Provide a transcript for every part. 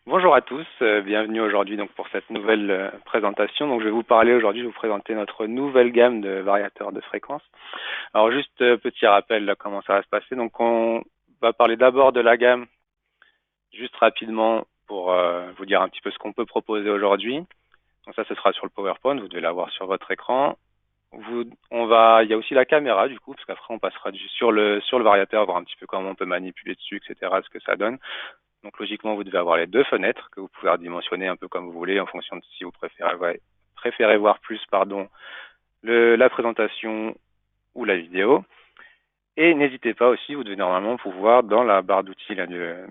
Bonjour à tous, bienvenue aujourd'hui donc pour cette nouvelle présentation. Donc je vais vous parler aujourd'hui, je vais vous présenter notre nouvelle gamme de variateurs de fréquence. Alors juste petit rappel là, comment ça va se passer. Donc on va parler d'abord de la gamme juste rapidement pour vous dire un petit peu ce qu'on peut proposer aujourd'hui. Donc ça ce sera sur le PowerPoint, vous devez l'avoir sur votre écran. Il y a aussi la caméra du coup, parce qu'après on passera sur le variateur, voir un petit peu comment on peut manipuler dessus, etc., ce que ça donne. Donc logiquement, vous devez avoir les deux fenêtres que vous pouvez redimensionner un peu comme vous voulez en fonction de si vous préférez voir plus la présentation ou la vidéo. Et n'hésitez pas aussi, vous devez normalement pouvoir dans la barre d'outils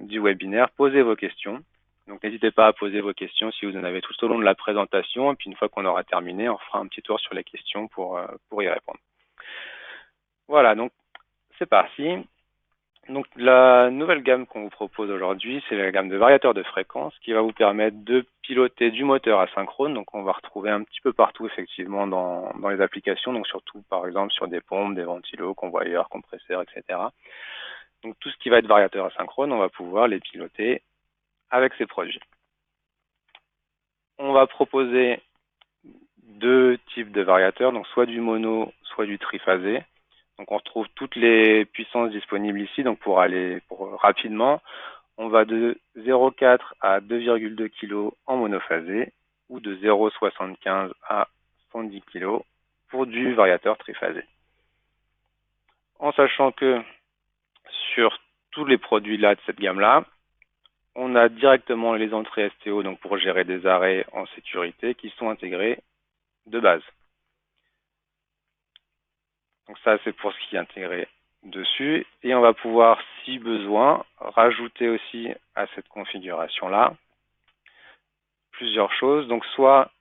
du webinaire poser vos questions. Donc n'hésitez pas à poser vos questions si vous en avez tout au long de la présentation. Et puis une fois qu'on aura terminé, on fera un petit tour sur les questions pour y répondre. Voilà, donc c'est parti. Donc la nouvelle gamme qu'on vous propose aujourd'hui, c'est la gamme de variateurs de fréquence qui va vous permettre de piloter du moteur asynchrone. Donc on va retrouver un petit peu partout effectivement dans les applications, donc surtout par exemple sur des pompes, des ventilos, convoyeurs, compresseurs, etc. Donc tout ce qui va être variateur asynchrone, on va pouvoir les piloter avec ces produits. On va proposer deux types de variateurs, donc soit du mono, soit du triphasé. Donc on retrouve toutes les puissances disponibles ici. Donc pour rapidement, on va de 0,4 à 2,2 kg en monophasé ou de 0,75 à 110 kg pour du variateur triphasé. En sachant que sur tous les produits là de cette gamme-là, on a directement les entrées STO donc pour gérer des arrêts en sécurité qui sont intégrés de base. Donc ça, c'est pour ce qui est intégré dessus. Et on va pouvoir, si besoin, rajouter aussi à cette configuration-là plusieurs choses. Donc soit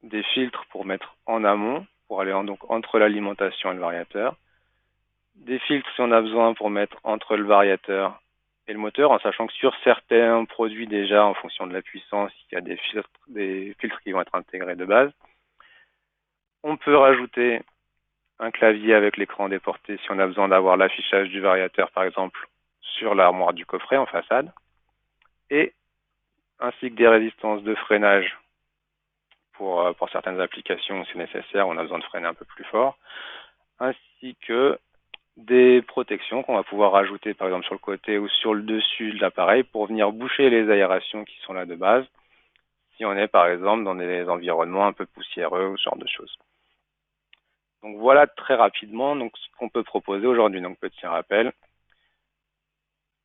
des filtres pour mettre en amont, pour aller donc entre l'alimentation et le variateur. Des filtres si on a besoin pour mettre entre le variateur et le moteur, en sachant que sur certains produits déjà, en fonction de la puissance, il y a des filtres qui vont être intégrés de base. On peut rajouter un clavier avec l'écran déporté si on a besoin d'avoir l'affichage du variateur, par exemple, sur l'armoire du coffret en façade, et ainsi que des résistances de freinage pour certaines applications si nécessaire, on a besoin de freiner un peu plus fort, ainsi que des protections qu'on va pouvoir rajouter par exemple sur le côté ou sur le dessus de l'appareil pour venir boucher les aérations qui sont là de base, si on est par exemple dans des environnements un peu poussiéreux ou ce genre de choses. Donc voilà très rapidement donc, ce qu'on peut proposer aujourd'hui. Donc petit rappel,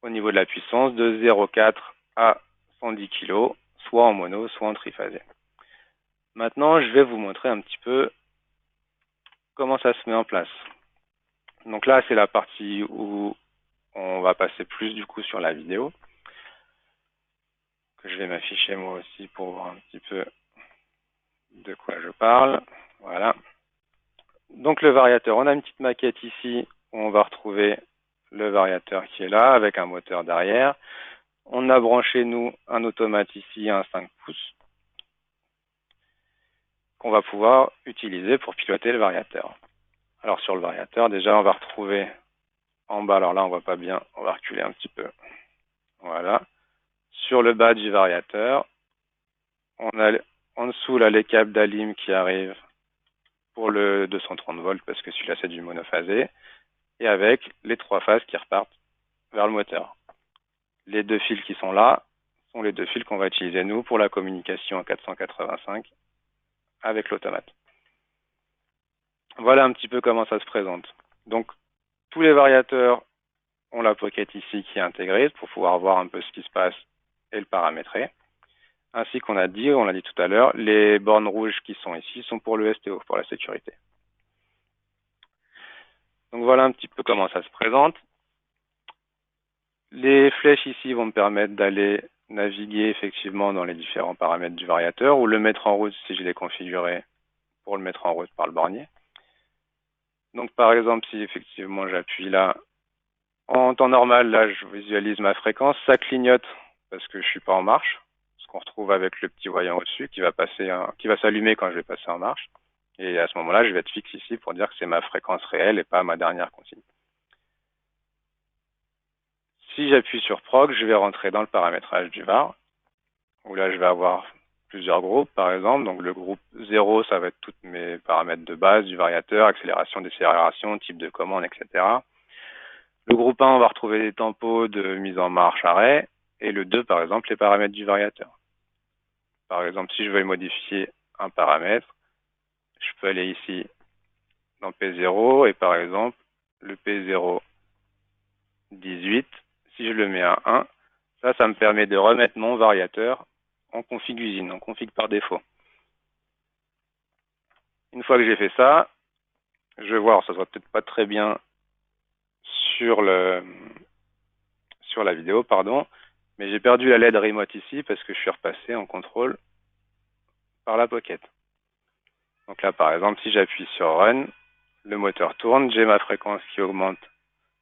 au niveau de la puissance de 0,4 à 110 kg, soit en mono, soit en triphasé. Maintenant, je vais vous montrer un petit peu comment ça se met en place. Donc là, c'est la partie où on va passer plus du coup sur la vidéo, que je vais m'afficher moi aussi pour voir un petit peu de quoi je parle. Voilà. Donc le variateur, on a une petite maquette ici où on va retrouver le variateur qui est là avec un moteur derrière. On a branché nous un automate ici, un 5 pouces, qu'on va pouvoir utiliser pour piloter le variateur. Alors sur le variateur, déjà on va retrouver en bas, alors là on voit pas bien, on va reculer un petit peu. Voilà. Sur le bas du variateur, on a en dessous là les câbles d'alim qui arrivent pour le 230 volts parce que celui-là c'est du monophasé et avec les trois phases qui repartent vers le moteur. Les deux fils qui sont là sont les deux fils qu'on va utiliser nous pour la communication en 485 avec l'automate. Voilà un petit peu comment ça se présente. Donc tous les variateurs ont la pocket ici qui est intégrée pour pouvoir voir un peu ce qui se passe et le paramétrer. Ainsi qu'on a dit, on l'a dit tout à l'heure, les bornes rouges qui sont ici sont pour le STO, pour la sécurité. Donc voilà un petit peu comment ça se présente. Les flèches ici vont me permettre d'aller naviguer effectivement dans les différents paramètres du variateur ou le mettre en route si je l'ai configuré pour le mettre en route par le bornier. Donc par exemple, si effectivement j'appuie là, en temps normal, là je visualise ma fréquence, ça clignote parce que je suis pas en marche, ce qu'on retrouve avec le petit voyant au-dessus qui va s'allumer quand je vais passer en marche. Et à ce moment-là, je vais être fixe ici pour dire que c'est ma fréquence réelle et pas ma dernière consigne. Si j'appuie sur Prog, je vais rentrer dans le paramétrage du VAR. où là je vais avoir plusieurs groupes par exemple. Donc le groupe 0, ça va être tous mes paramètres de base du variateur, accélération, décélération, type de commande, etc. Le groupe 1, on va retrouver des tempos de mise en marche, arrêt, et le 2, par exemple, les paramètres du variateur. Par exemple, si je veux modifier un paramètre, je peux aller ici dans P0 et par exemple, le P0 18, si je le mets à 1, ça me permet de remettre mon variateur en config usine, en config par défaut. Une fois que j'ai fait ça, je vais voir, ça ne sera peut-être pas très bien sur la vidéo, pardon, mais j'ai perdu la LED remote ici parce que je suis repassé en contrôle par la pocket. Donc là, par exemple, si j'appuie sur Run, le moteur tourne, j'ai ma fréquence qui augmente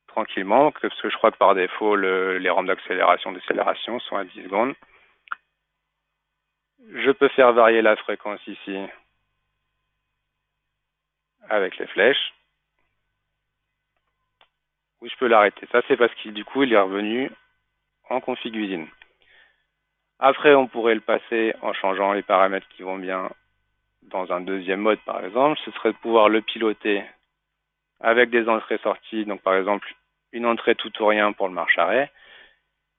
tranquillement, parce que je crois que par défaut, les rampes d'accélération, décélération sont à 10 secondes. Je peux faire varier la fréquence ici avec les flèches, ou je peux l'arrêter. Ça, c'est parce qu'il du coup, il est revenu en config usine. Après, on pourrait le passer en changeant les paramètres qui vont bien dans un deuxième mode, par exemple. Ce serait de pouvoir le piloter avec des entrées-sorties. Donc, par exemple, une entrée tout ou rien pour le marche-arrêt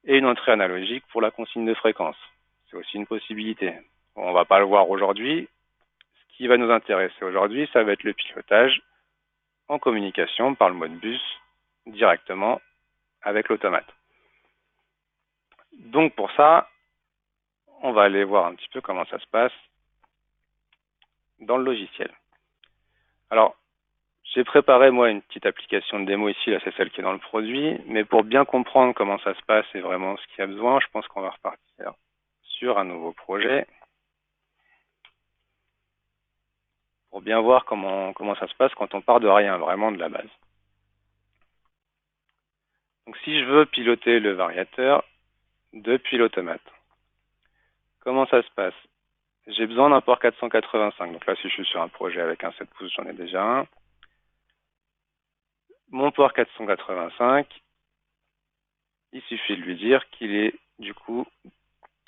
et une entrée analogique pour la consigne de fréquence. C'est aussi une possibilité. Bon, on ne va pas le voir aujourd'hui. Ce qui va nous intéresser aujourd'hui, ça va être le pilotage en communication par le mode bus directement avec l'automate. Donc pour ça, on va aller voir un petit peu comment ça se passe dans le logiciel. Alors, j'ai préparé moi une petite application de démo ici, là c'est celle qui est dans le produit, mais pour bien comprendre comment ça se passe et vraiment ce qu'il y a besoin, je pense qu'on va repartir sur un nouveau projet pour bien voir comment ça se passe quand on part de rien, vraiment de la base. Donc si je veux piloter le variateur depuis l'automate, comment ça se passe? J'ai besoin d'un port 485. Donc là, si je suis sur un projet avec un 7 pouces, j'en ai déjà un. Mon port 485, il suffit de lui dire qu'il est du coup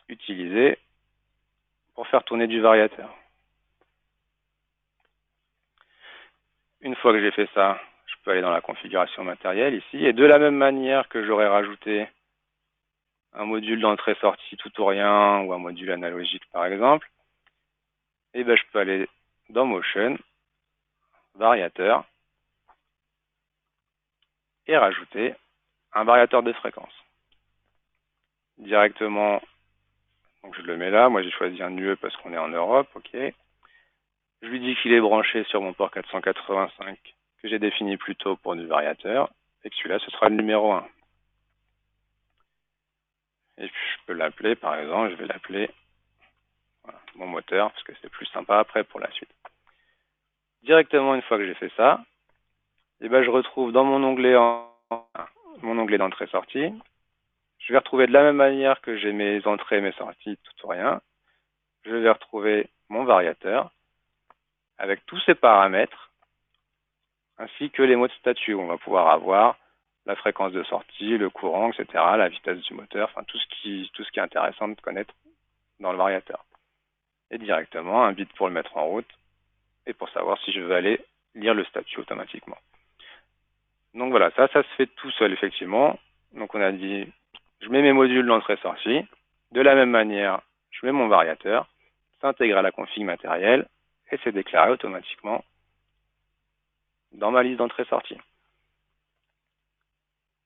utilisé pour faire tourner du variateur. Une fois que j'ai fait ça, je peux aller dans la configuration matérielle ici. Et de la même manière que j'aurais rajouté un module d'entrée-sortie tout ou rien ou un module analogique par exemple, et ben je peux aller dans Motion, variateur, et rajouter un variateur de fréquence. Directement, donc je le mets là, moi j'ai choisi un UE parce qu'on est en Europe, ok. Je lui dis qu'il est branché sur mon port 485 que j'ai défini plus tôt pour du variateur, et que celui-là ce sera le numéro 1. Et puis je peux l'appeler, par exemple, je vais l'appeler voilà, mon moteur, parce que c'est plus sympa après pour la suite. Directement, une fois que j'ai fait ça, et ben, je retrouve dans mon onglet d'entrée-sortie, je vais retrouver de la même manière que j'ai mes entrées et mes sorties, tout ou rien, je vais retrouver mon variateur avec tous ses paramètres, ainsi que les mots de statut. On va pouvoir avoir la fréquence de sortie, le courant, etc., la vitesse du moteur, enfin tout ce qui est intéressant de connaître dans le variateur. Et directement un bit pour le mettre en route et pour savoir si je veux aller lire le statut automatiquement. Donc voilà, ça se fait tout seul effectivement. Donc on a dit, je mets mes modules d'entrée-sortie. De la même manière, je mets mon variateur, s'intègre à la config matérielle et c'est déclaré automatiquement dans ma liste d'entrée-sortie.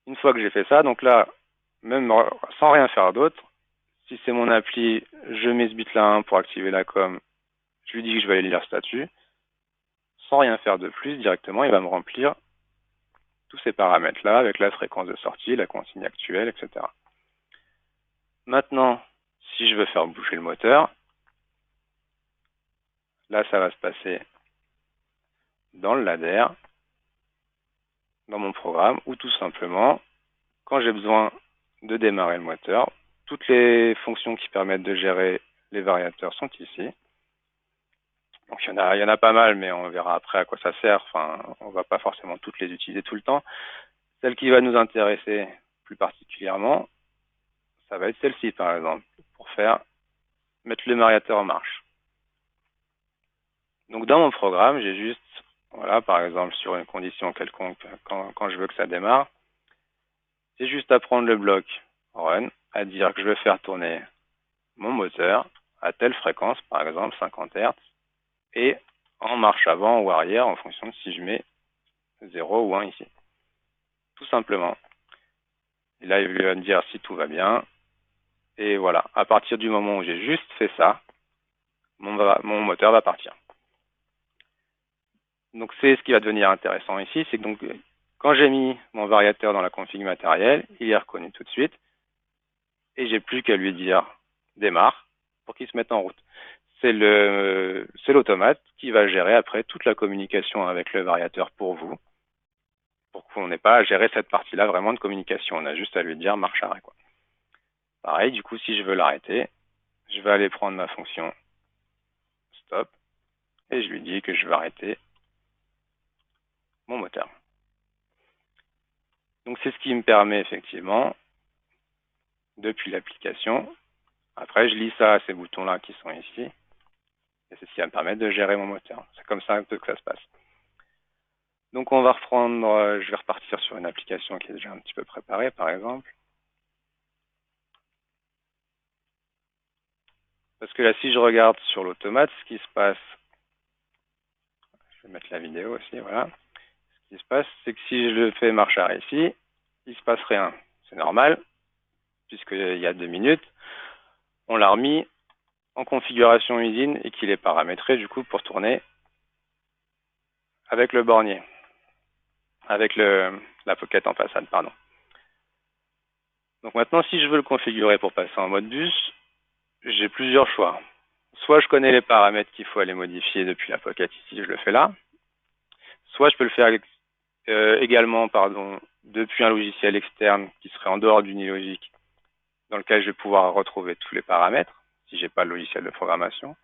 Une fois que j'ai fait ça, donc là, même sans rien faire d'autre, si c'est mon appli, je mets ce bit-là 1 pour activer la com, je lui dis que je vais aller lire le statut. Sans rien faire de plus, directement, il va me remplir tous ces paramètres-là avec la fréquence de sortie, la consigne actuelle, etc. Maintenant, si je veux faire bouger le moteur, là, ça va se passer dans le ladder, dans mon programme, ou tout simplement, quand j'ai besoin de démarrer le moteur, toutes les fonctions qui permettent de gérer les variateurs sont ici. Donc il y en a pas mal, mais on verra après à quoi ça sert. Enfin, on va pas forcément toutes les utiliser tout le temps. Celle qui va nous intéresser plus particulièrement, ça va être celle-ci par exemple, pour faire mettre le variateur en marche. Donc dans mon programme, j'ai juste, voilà, par exemple sur une condition quelconque, quand je veux que ça démarre, j'ai juste à prendre le bloc run, à dire que je veux faire tourner mon moteur à telle fréquence, par exemple 50 Hz, et en marche avant ou arrière en fonction de si je mets 0 ou 1 ici. Tout simplement. Et là, il va me dire si tout va bien. Et voilà, à partir du moment où j'ai juste fait ça, mon moteur va partir. Donc c'est ce qui va devenir intéressant ici, c'est que donc quand j'ai mis mon variateur dans la config matérielle, il est reconnu tout de suite, et j'ai plus qu'à lui dire démarre pour qu'il se mette en route. C'est l'automate qui va gérer après toute la communication avec le variateur pour vous, pour qu'on n'ait pas à gérer cette partie-là vraiment de communication. On a juste à lui dire marche arrêt, quoi. Pareil, du coup, si je veux l'arrêter, je vais aller prendre ma fonction stop et je lui dis que je veux arrêter mon moteur. Donc c'est ce qui me permet effectivement, depuis l'application, après je lis ça à ces boutons-là qui sont ici, et c'est ce qui va me permettre de gérer mon moteur. C'est comme ça un peu que ça se passe. Donc on va reprendre, je vais repartir sur une application qui est déjà un petit peu préparée par exemple. Parce que là si je regarde sur l'automate, ce qui se passe, je vais mettre la vidéo aussi, voilà. Ce qui se passe, c'est que si je le fais marche arrêt ici, il ne se passe rien. C'est normal, puisqu'il y a 2 minutes, on l'a remis en configuration usine et qu'il est paramétré du coup pour tourner avec le bornier, avec la pocket en façade, pardon. Donc maintenant, si je veux le configurer pour passer en mode bus, j'ai plusieurs choix. Soit je connais les paramètres qu'il faut aller modifier depuis la pocket ici, je le fais là. Soit je peux le faire également depuis un logiciel externe qui serait en dehors d'Unilogic, dans lequel je vais pouvoir retrouver tous les paramètres, si j'ai pas le logiciel de programmation.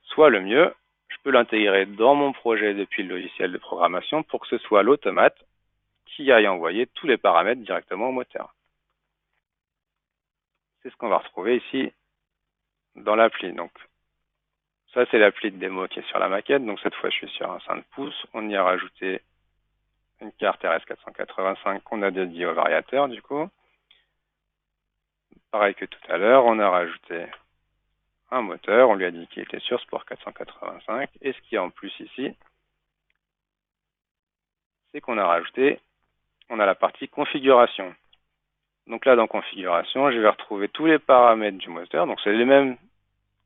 Soit le mieux, je peux l'intégrer dans mon projet depuis le logiciel de programmation pour que ce soit l'automate qui aille envoyer tous les paramètres directement au moteur. C'est ce qu'on va retrouver ici dans l'appli. Donc, ça, c'est l'appli de démo qui est sur la maquette. Donc, cette fois, je suis sur un 5 pouces. On y a rajouté une carte RS485 qu'on a dédiée au variateur, du coup. Pareil que tout à l'heure, on a rajouté un moteur. On lui a dit qu'il était sur Sport 485. Et ce qui est en plus ici, c'est qu'on a rajouté, on a la partie configuration. Donc là, dans configuration, je vais retrouver tous les paramètres du moteur. Donc, c'est les mêmes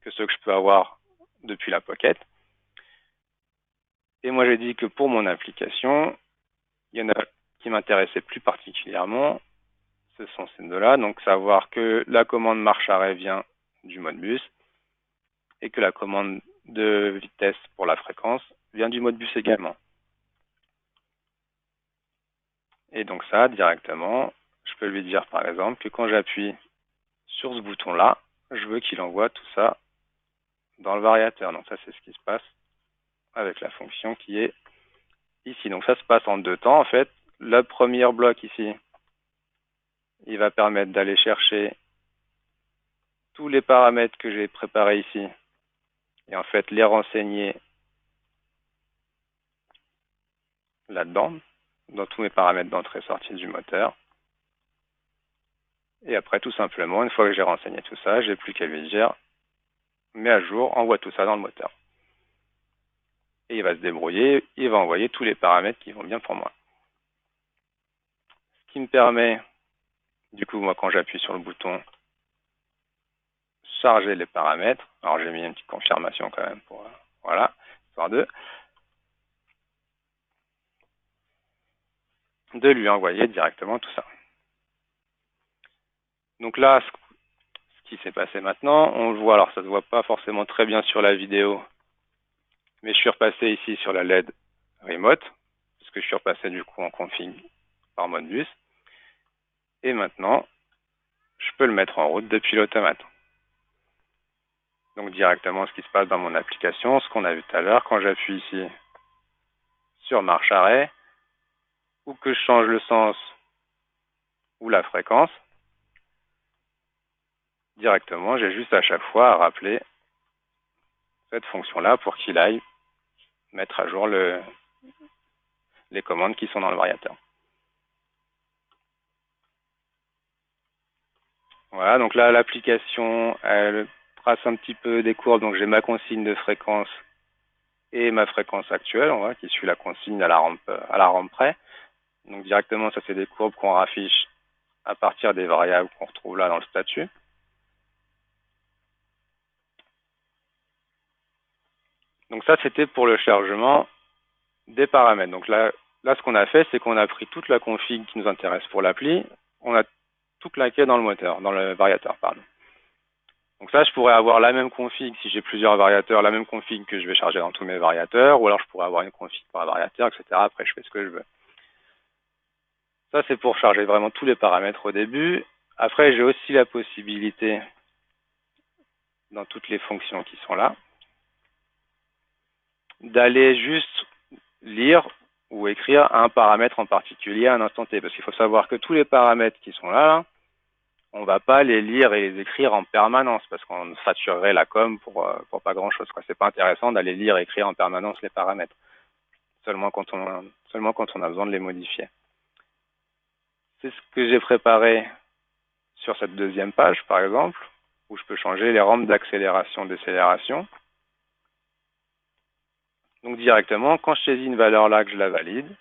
que ceux que je peux avoir depuis la Pocket. Et moi, j'ai dit que pour mon application, il y en a qui m'intéressaient plus particulièrement. Ce sont ces deux-là. Donc, savoir que la commande marche arrêt vient du mode bus et que la commande de vitesse pour la fréquence vient du mode bus également. Et donc ça, directement, je peux lui dire par exemple que quand j'appuie sur ce bouton-là, je veux qu'il envoie tout ça dans le variateur. Donc ça, c'est ce qui se passe avec la fonction qui est ici. Donc ça se passe en 2 temps en fait. Le premier bloc ici, il va permettre d'aller chercher tous les paramètres que j'ai préparés ici et en fait les renseigner là-dedans, dans tous mes paramètres d'entrée-sortie du moteur. Et après, tout simplement, une fois que j'ai renseigné tout ça, j'ai plus qu'à lui dire mets à jour, envoie tout ça dans le moteur. Et il va se débrouiller, il va envoyer tous les paramètres qui vont bien pour moi. Ce qui me permet, du coup, moi, quand j'appuie sur le bouton charger les paramètres, alors j'ai mis une petite confirmation quand même pour, voilà, histoire de lui envoyer directement tout ça. Donc là, ce qui s'est passé maintenant, on le voit, alors ça ne se voit pas forcément très bien sur la vidéo, mais je suis repassé ici sur la LED remote, parce que je suis repassé du coup en config par mode bus. Et maintenant, je peux le mettre en route depuis l'automate. Donc directement ce qui se passe dans mon application, ce qu'on a vu tout à l'heure, quand j'appuie ici sur marche arrêt, ou que je change le sens ou la fréquence, directement, j'ai juste à chaque fois à rappeler cette fonction-là pour qu'il aille mettre à jour les commandes qui sont dans le variateur. Voilà, donc là, l'application, elle trace un petit peu des courbes. Donc, j'ai ma consigne de fréquence et ma fréquence actuelle, on voit, qui suit la consigne à la rampe près. Donc, directement, ça, c'est des courbes qu'on raffiche à partir des variables qu'on retrouve là dans le statut. Donc, ça, c'était pour le chargement des paramètres. Donc, là ce qu'on a fait, c'est qu'on a pris toute la config qui nous intéresse pour l'appli. On a tout claqué dans le moteur, dans le variateur, pardon. Donc ça, je pourrais avoir la même config si j'ai plusieurs variateurs, la même config que je vais charger dans tous mes variateurs, ou alors je pourrais avoir une config par variateur, etc. Après, je fais ce que je veux. Ça, c'est pour charger vraiment tous les paramètres au début. Après, j'ai aussi la possibilité, dans toutes les fonctions qui sont là, d'aller juste lire ou écrire un paramètre en particulier à un instant T. Parce qu'il faut savoir que tous les paramètres qui sont là, on ne va pas les lire et les écrire en permanence parce qu'on saturerait la com pour pas grand chose. C'est pas intéressant d'aller lire et écrire en permanence les paramètres. Seulement quand on a besoin de les modifier. C'est ce que j'ai préparé sur cette deuxième page, par exemple, où je peux changer les rampes d'accélération, décélération. Donc directement, quand je saisis une valeur là que je la valide,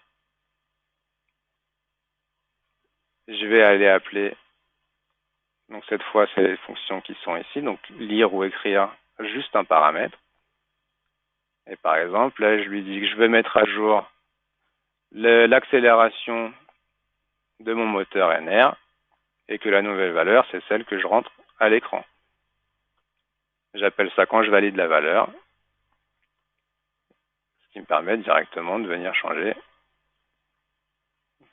je vais aller appeler, donc cette fois c'est les fonctions qui sont ici, donc lire ou écrire juste un paramètre. Et par exemple, là je lui dis que je vais mettre à jour l'accélération de mon moteur NR et que la nouvelle valeur c'est celle que je rentre à l'écran. J'appelle ça quand je valide la valeur, ce qui me permet directement de venir changer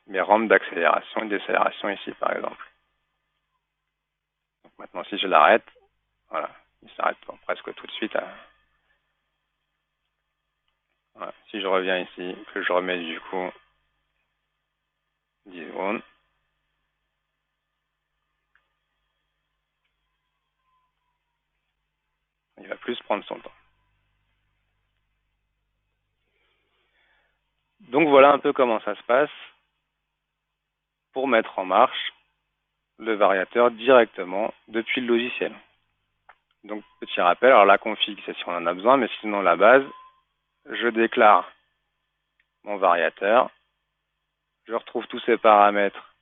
mes rampes d'accélération et de décélération ici, par exemple. Donc maintenant, si je l'arrête, voilà, il s'arrête presque tout de suite. Voilà. Si je reviens ici, que je remets du coup 10 secondes, il va plus prendre son temps. Donc voilà un peu comment ça se passe pour mettre en marche le variateur directement depuis le logiciel. Donc petit rappel, alors la config c'est si on en a besoin, mais sinon la base, je déclare mon variateur, je retrouve tous ces paramètres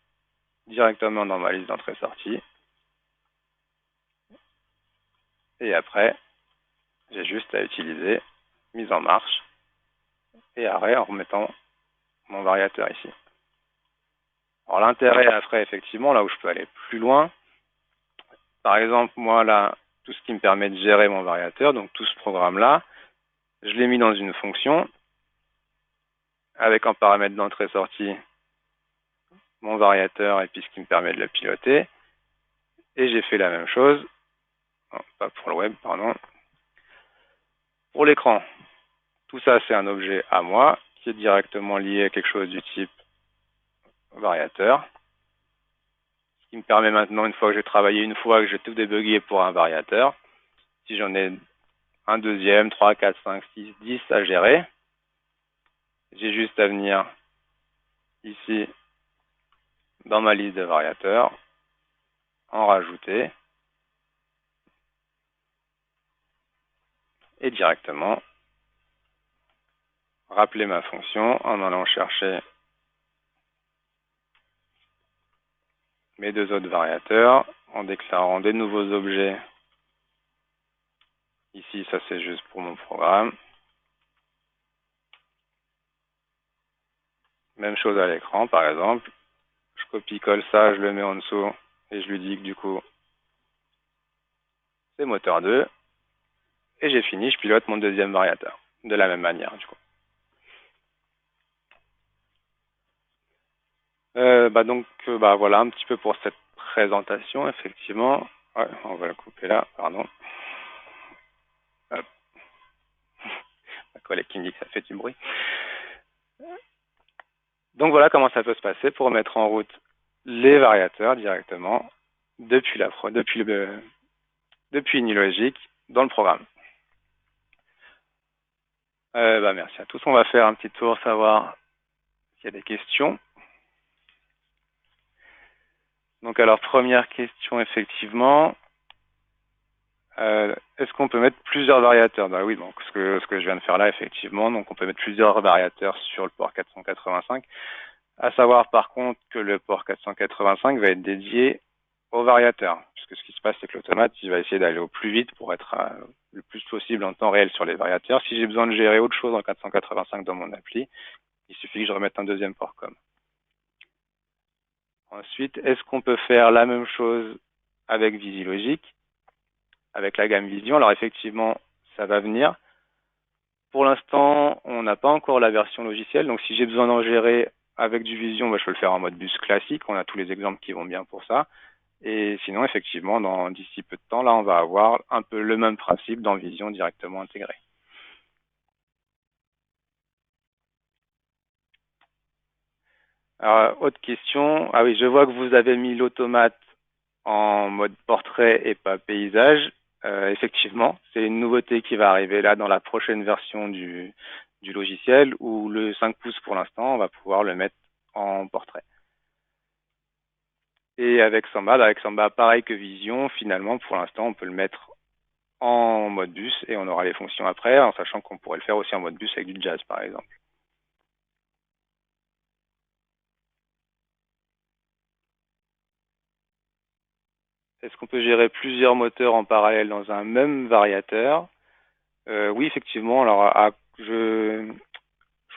directement dans ma liste d'entrée-sortie, et après j'ai juste à utiliser mise en marche et arrêt en remettant mon variateur ici. Alors l'intérêt après, effectivement, là où je peux aller plus loin, par exemple, moi là, tout ce qui me permet de gérer mon variateur, donc tout ce programme-là, je l'ai mis dans une fonction avec un paramètre d'entrée-sortie, mon variateur et puis ce qui me permet de le piloter. Et j'ai fait la même chose, non, pas pour le web, pardon, pour l'écran. Tout ça, c'est un objet à moi qui est directement lié à quelque chose du type variateur. Ce qui me permet maintenant, une fois que j'ai travaillé une fois, que j'ai tout débugué pour un variateur, si j'en ai un deuxième, 3, 4, 5, 6, 10 à gérer, j'ai juste à venir ici dans ma liste de variateurs, en rajouter et directement rappeler ma fonction en allant chercher mes deux autres variateurs, en déclarant des nouveaux objets. Ici, ça c'est juste pour mon programme. Même chose à l'écran, par exemple. Je copie-colle ça, je le mets en dessous et je lui dis que du coup, c'est moteur 2. Et j'ai fini, je pilote mon deuxième variateur. De la même manière, du coup. Voilà un petit peu pour cette présentation, effectivement. Ouais, on va le couper là, pardon. Hop. Ma collègue qui me dit que ça fait du bruit. Donc voilà comment ça peut se passer pour mettre en route les variateurs directement depuis depuis Unilogic dans le programme. Merci à tous. On va faire un petit tour, savoir s'il y a des questions. Donc alors, première question, effectivement. Est-ce qu'on peut mettre plusieurs variateurs? Bah oui, donc ce que je viens de faire là, effectivement, donc on peut mettre plusieurs variateurs sur le port 485. À savoir par contre que le port 485 va être dédié aux variateurs, puisque ce qui se passe, c'est que l'automate, il va essayer d'aller au plus vite pour être le plus possible en temps réel sur les variateurs. Si j'ai besoin de gérer autre chose en 485 dans mon appli, il suffit que je remette un deuxième port com. Ensuite, est-ce qu'on peut faire la même chose avec VisiLogic, avec la gamme Vision? Alors effectivement, ça va venir. Pour l'instant, on n'a pas encore la version logicielle, donc si j'ai besoin d'en gérer avec du Vision, je peux le faire en mode bus classique. On a tous les exemples qui vont bien pour ça. Et sinon, effectivement, d'ici peu de temps, là, on va avoir un peu le même principe dans Vision directement intégré. Alors, autre question. Ah oui, je vois que vous avez mis l'automate en mode portrait et pas paysage. Effectivement, c'est une nouveauté qui va arriver là dans la prochaine version du logiciel, où le 5 pouces pour l'instant, on va pouvoir le mettre en portrait. Et avec Samba, pareil que Vision, finalement, pour l'instant, on peut le mettre en mode bus et on aura les fonctions après, en sachant qu'on pourrait le faire aussi en mode bus avec du jazz, par exemple. Est-ce qu'on peut gérer plusieurs moteurs en parallèle dans un même variateur? Oui, effectivement. Alors, je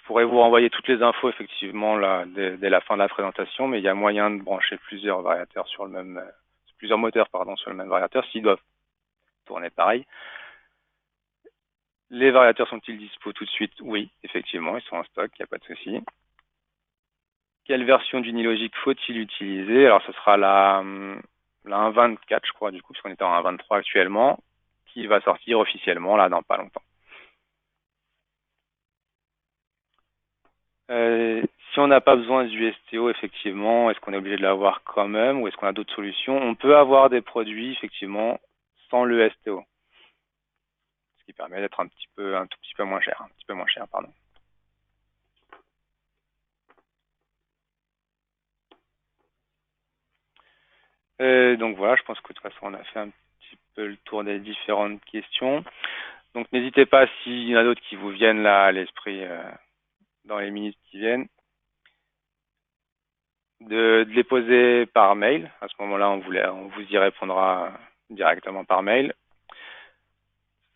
pourrais vous renvoyer toutes les infos, effectivement, là, dès la fin de la présentation, mais il y a moyen de brancher plusieurs variateurs sur le même, plusieurs moteurs, pardon, sur le même variateur, s'ils doivent tourner pareil. Les variateurs sont-ils dispo tout de suite? Oui, effectivement, ils sont en stock, il n'y a pas de souci. Quelle version d'Unilogic faut-il utiliser? Alors, ce sera la 1.24, je crois, du coup, puisqu'on est en 1.23 actuellement, qui va sortir officiellement, là, dans pas longtemps. Si on n'a pas besoin du STO, effectivement, est-ce qu'on est obligé de l'avoir quand même ou est-ce qu'on a d'autres solutions? On peut avoir des produits, effectivement, sans le STO, ce qui permet d'être un tout petit peu moins cher, pardon. Donc voilà, je pense que de toute façon, on a fait un petit peu le tour des différentes questions. Donc n'hésitez pas, s'il y en a d'autres qui vous viennent là à l'esprit dans les minutes qui viennent, de les poser par mail. À ce moment-là, on vous y répondra directement par mail.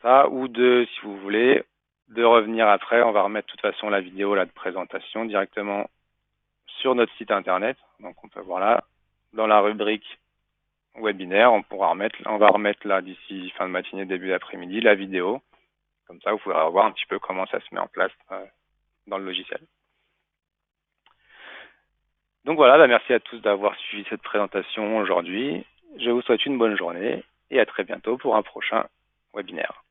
Ça, ou si vous voulez, de revenir après. On va remettre de toute façon la vidéo là de présentation directement sur notre site internet. Donc on peut voir là, dans la rubrique webinaire, on va remettre là d'ici fin de matinée, début d'après-midi, la vidéo. Comme ça, vous pourrez voir un petit peu comment ça se met en place dans le logiciel. Donc voilà, merci à tous d'avoir suivi cette présentation aujourd'hui. Je vous souhaite une bonne journée et à très bientôt pour un prochain webinaire.